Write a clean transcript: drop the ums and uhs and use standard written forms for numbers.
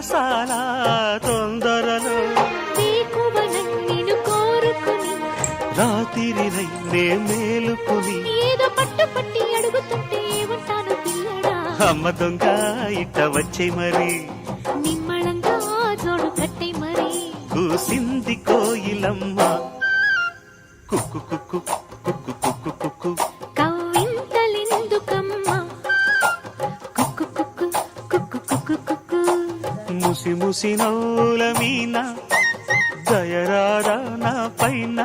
సరసాల తొందరలో నిన్ను కోరుకుని రాత్రిరై నే మేలుకుని ఏదో పట్టు పట్టి అడుగుతుంటే ఏమంటాను పిల్లడా అమ్మ దొంగ ఇట్ట వచ్చే మరి నిమ్మళంగా జోడు కట్టే మరి కూసింది కోయిలమ్మ కుక్కు కుక్కు కుక్కు కుక్కు కుక్కు కవ్వింతలెందుకమ్మా కుక్కు కుక్కు కుక్కు కుక్కు కుక్కు ముసి ముసి నవ్వుల మీన దయరారా నా పైన